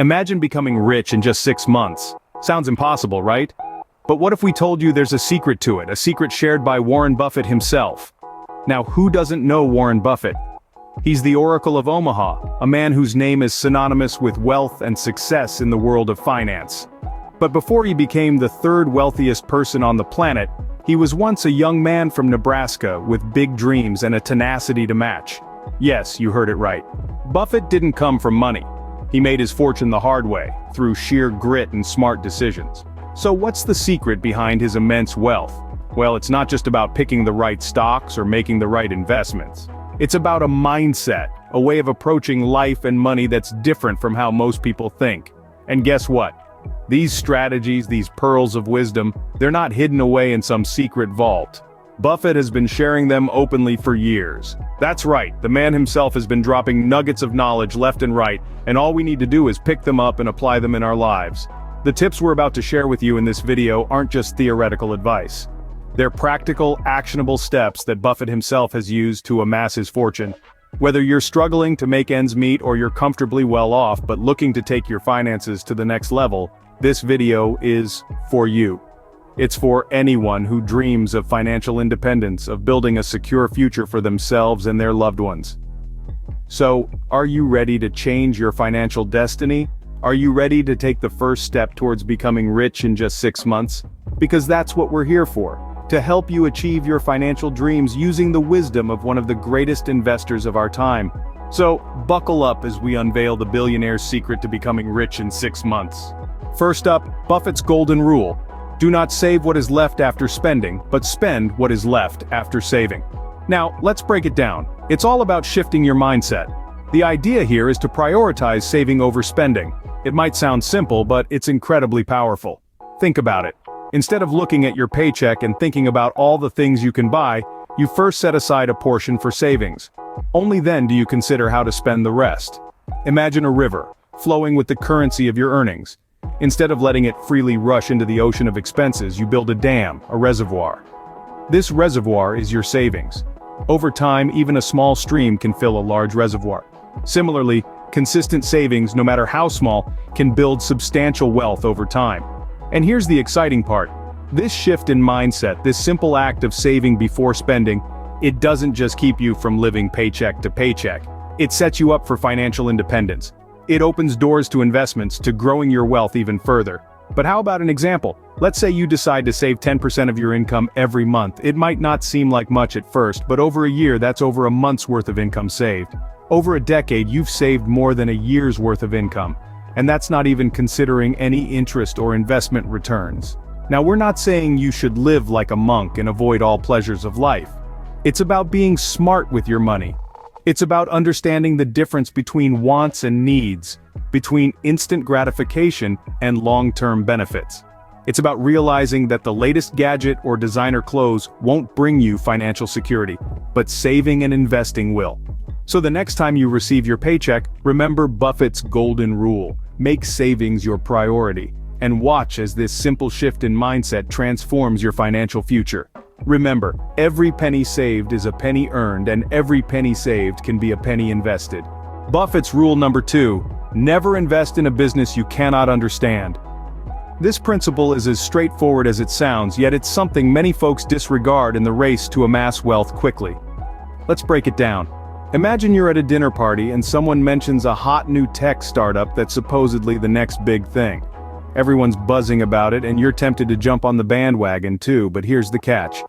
Imagine becoming rich in just 6 months. Sounds impossible, right? But what if we told you there's a secret to it, a secret shared by Warren Buffett himself? Now, who doesn't know Warren Buffett? He's the Oracle of Omaha, a man whose name is synonymous with wealth and success in the world of finance. But before he became the third wealthiest person on the planet, he was once a young man from Nebraska with big dreams and a tenacity to match. Yes, you heard it right. Buffett didn't come from money. He made his fortune the hard way, through sheer grit and smart decisions. So what's the secret behind his immense wealth? Well, it's not just about picking the right stocks or making the right investments. It's about a mindset, a way of approaching life and money that's different from how most people think. And guess what? These strategies, these pearls of wisdom, they're not hidden away in some secret vault. Buffett has been sharing them openly for years. That's right, the man himself has been dropping nuggets of knowledge left and right, and all we need to do is pick them up and apply them in our lives. The tips we're about to share with you in this video aren't just theoretical advice. They're practical, actionable steps that Buffett himself has used to amass his fortune. Whether you're struggling to make ends meet or you're comfortably well off but looking to take your finances to the next level, this video is for you. It's for anyone who dreams of financial independence, of building a secure future for themselves and their loved ones. So, are you ready to change your financial destiny? Are you ready to take the first step towards becoming rich in just 6 months? Because that's what we're here for, to help you achieve your financial dreams using the wisdom of one of the greatest investors of our time. So, buckle up as we unveil the billionaire's secret to becoming rich in 6 months. First up, Buffett's golden rule. Do not save what is left after spending, but spend what is left after saving. Now, let's break it down. It's all about shifting your mindset. The idea here is to prioritize saving over spending. It might sound simple, but it's incredibly powerful. Think about it. Instead of looking at your paycheck and thinking about all the things you can buy, you first set aside a portion for savings. Only then do you consider how to spend the rest. Imagine a river, flowing with the currency of your earnings. Instead of letting it freely rush into the ocean of expenses, you build a dam, a reservoir. This reservoir is your savings. Over time, even a small stream can fill a large reservoir. Similarly, consistent savings, no matter how small, can build substantial wealth over time. And here's the exciting part. This shift in mindset, this simple act of saving before spending, it doesn't just keep you from living paycheck to paycheck. It sets you up for financial independence. It opens doors to investments, to growing your wealth even further. But how about an example? Let's say you decide to save 10% of your income every month. It might not seem like much at first, but over a year, that's over a month's worth of income saved. Over a decade, you've saved more than a year's worth of income. And that's not even considering any interest or investment returns. Now, we're not saying you should live like a monk and avoid all pleasures of life. It's about being smart with your money. It's about understanding the difference between wants and needs, between instant gratification and long-term benefits. It's about realizing that the latest gadget or designer clothes won't bring you financial security, but saving and investing will. So the next time you receive your paycheck, remember Buffett's golden rule. Make savings your priority, and watch as this simple shift in mindset transforms your financial future. Remember, every penny saved is a penny earned, and every penny saved can be a penny invested. Buffett's rule number 2, never invest in a business you cannot understand. This principle is as straightforward as it sounds, yet it's something many folks disregard in the race to amass wealth quickly. Let's break it down. Imagine you're at a dinner party and someone mentions a hot new tech startup that's supposedly the next big thing. Everyone's buzzing about it and you're tempted to jump on the bandwagon too, but here's the catch.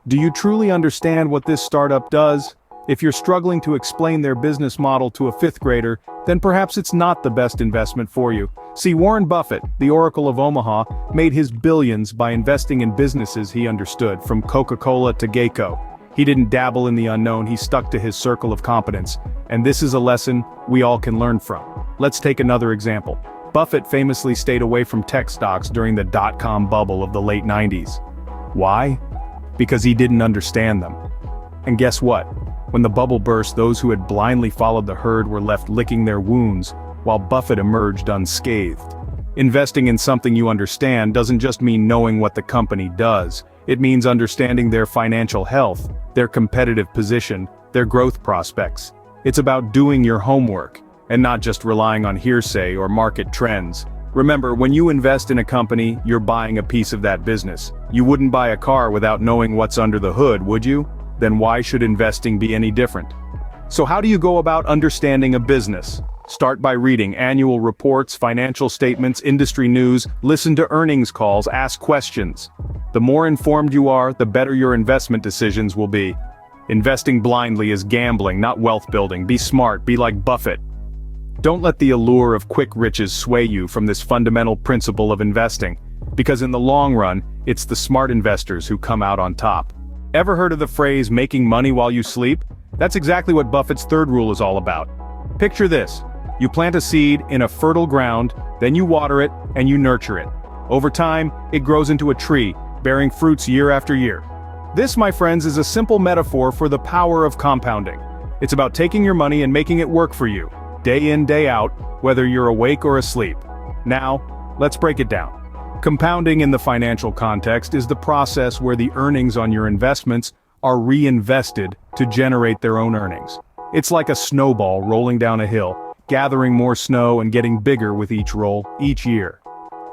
Do you truly understand what this startup does? If you're struggling to explain their business model to a 5th grader, then perhaps it's not the best investment for you. See, Warren Buffett, the Oracle of Omaha, made his billions by investing in businesses he understood, from Coca-Cola to Geico. He didn't dabble in the unknown, he stuck to his circle of competence. And this is a lesson we all can learn from. Let's take another example. Buffett famously stayed away from tech stocks during the dot-com bubble of the late 90s. Why? Because he didn't understand them. And guess what? When the bubble burst, those who had blindly followed the herd were left licking their wounds, while Buffett emerged unscathed. Investing in something you understand doesn't just mean knowing what the company does. It means understanding their financial health, their competitive position, their growth prospects. It's about doing your homework. and not just relying on hearsay or market trends. Remember, when you invest in a company, you're buying a piece of that business. You wouldn't buy a car without knowing what's under the hood, would you? Then why should investing be any different? So how do you go about understanding a business? Start by reading annual reports, financial statements, industry news, listen to earnings calls, ask questions. The more informed you are, the better your investment decisions will be. Investing blindly is gambling, not wealth building. Be smart, be like Buffett. Don't let the allure of quick riches sway you from this fundamental principle of investing, because in the long run, it's the smart investors who come out on top. Ever heard of the phrase, making money while you sleep? That's exactly what Buffett's third rule is all about. Picture this. You plant a seed in a fertile ground, then you water it, and you nurture it. Over time, it grows into a tree, bearing fruits year after year. This, my friends, is a simple metaphor for the power of compounding. It's about taking your money and making it work for you, day in, day out, whether you're awake or asleep. Now, let's break it down. Compounding in the financial context is the process where the earnings on your investments are reinvested to generate their own earnings. It's like a snowball rolling down a hill, gathering more snow and getting bigger with each roll, each year.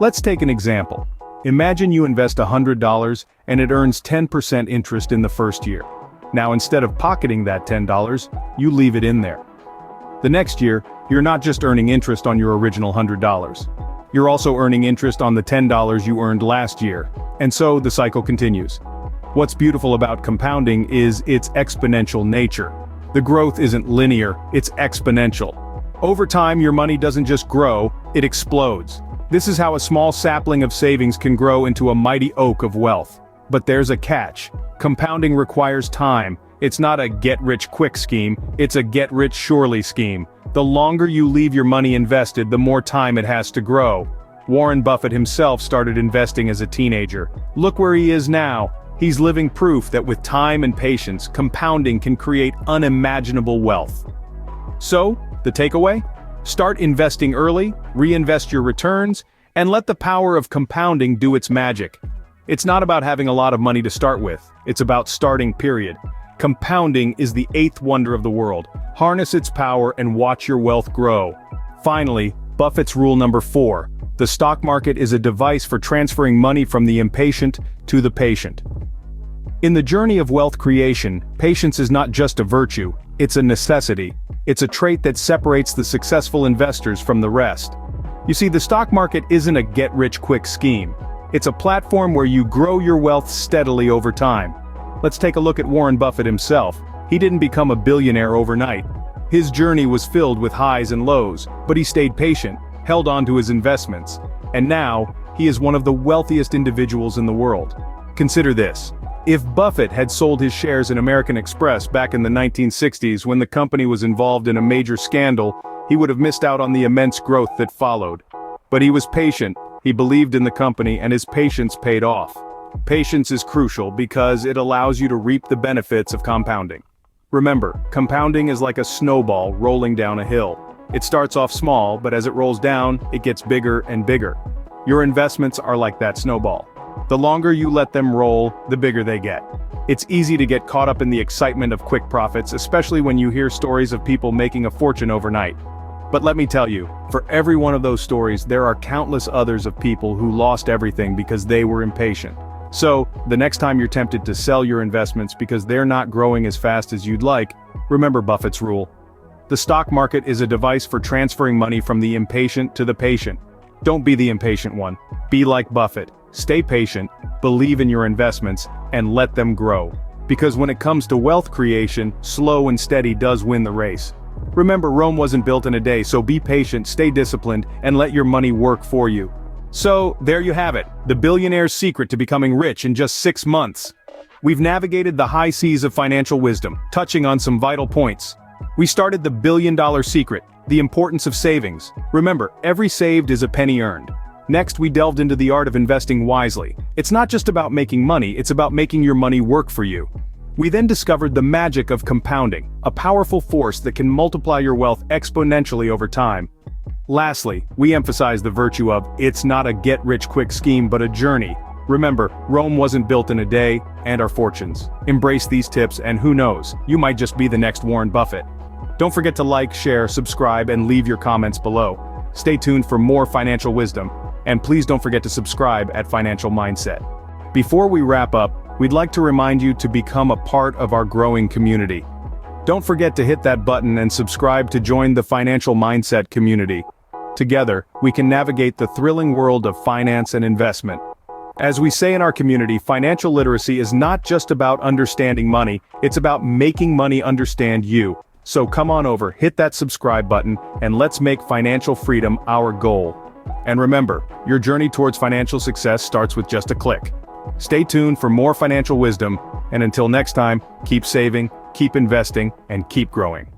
Let's take an example. Imagine you invest $100 and it earns 10% interest in the first year. Now instead of pocketing that $10, you leave it in there. The next year, you're not just earning interest on your original $100. You're also earning interest on the $10 you earned last year. And so the cycle continues. What's beautiful about compounding is its exponential nature. The growth isn't linear, it's exponential. Over time, your money doesn't just grow, it explodes. This is how a small sapling of savings can grow into a mighty oak of wealth. But there's a catch. Compounding requires time. It's not a get-rich-quick scheme, it's a get-rich-surely scheme. The longer you leave your money invested, the more time it has to grow. Warren Buffett himself started investing as a teenager. Look where he is now. He's living proof that with time and patience, compounding can create unimaginable wealth. So, the takeaway? Start investing early, reinvest your returns, and let the power of compounding do its magic. It's not about having a lot of money to start with, it's about starting, period. Compounding is the eighth wonder of the world. Harness its power and watch your wealth grow. Finally, Buffett's rule number 4. The stock market is a device for transferring money from the impatient to the patient. In the journey of wealth creation, patience is not just a virtue, it's a necessity. It's a trait that separates the successful investors from the rest. You see, the stock market isn't a get-rich-quick scheme. It's a platform where you grow your wealth steadily over time. Let's take a look at Warren Buffett himself. He didn't become a billionaire overnight. His journey was filled with highs and lows, but he stayed patient, held on to his investments, and now, he is one of the wealthiest individuals in the world. Consider this. If Buffett had sold his shares in American Express back in the 1960s when the company was involved in a major scandal, he would have missed out on the immense growth that followed. But he was patient, he believed in the company, and his patience paid off. Patience is crucial because it allows you to reap the benefits of compounding. Remember, compounding is like a snowball rolling down a hill. It starts off small, but as it rolls down, it gets bigger and bigger. Your investments are like that snowball. The longer you let them roll, the bigger they get. It's easy to get caught up in the excitement of quick profits, especially when you hear stories of people making a fortune overnight. But let me tell you, for every one of those stories, there are countless others of people who lost everything because they were impatient. So, the next time you're tempted to sell your investments because they're not growing as fast as you'd like, remember Buffett's rule. The stock market is a device for transferring money from the impatient to the patient. Don't be the impatient one. Be like Buffett. Stay patient, believe in your investments, and let them grow. Because when it comes to wealth creation, slow and steady does win the race. Remember, Rome wasn't built in a day, so be patient, stay disciplined, and let your money work for you. So, there you have it, the billionaire's secret to becoming rich in just 6 months. We've navigated the high seas of financial wisdom, touching on some vital points. We started the billion-dollar secret, the importance of savings. Remember, every saved is a penny earned. Next, we delved into the art of investing wisely. It's not just about making money, it's about making your money work for you. We then discovered the magic of compounding, a powerful force that can multiply your wealth exponentially over time. Lastly, we emphasized the virtue of, it's not a get-rich-quick scheme but a journey. Remember, Rome wasn't built in a day, and our fortunes. Embrace these tips and who knows, you might just be the next Warren Buffett. Don't forget to like, share, subscribe, and leave your comments below. Stay tuned for more financial wisdom, and please don't forget to subscribe at Financial Mindset. Before we wrap up, we'd like to remind you to become a part of our growing community. Don't forget to hit that button and subscribe to join the Financial Mindset community. Together, we can navigate the thrilling world of finance and investment. As we say in our community, financial literacy is not just about understanding money, it's about making money understand you. So come on over, hit that subscribe button, and let's make financial freedom our goal. And remember, your journey towards financial success starts with just a click. Stay tuned for more financial wisdom, and until next time, keep saving, keep investing, and keep growing.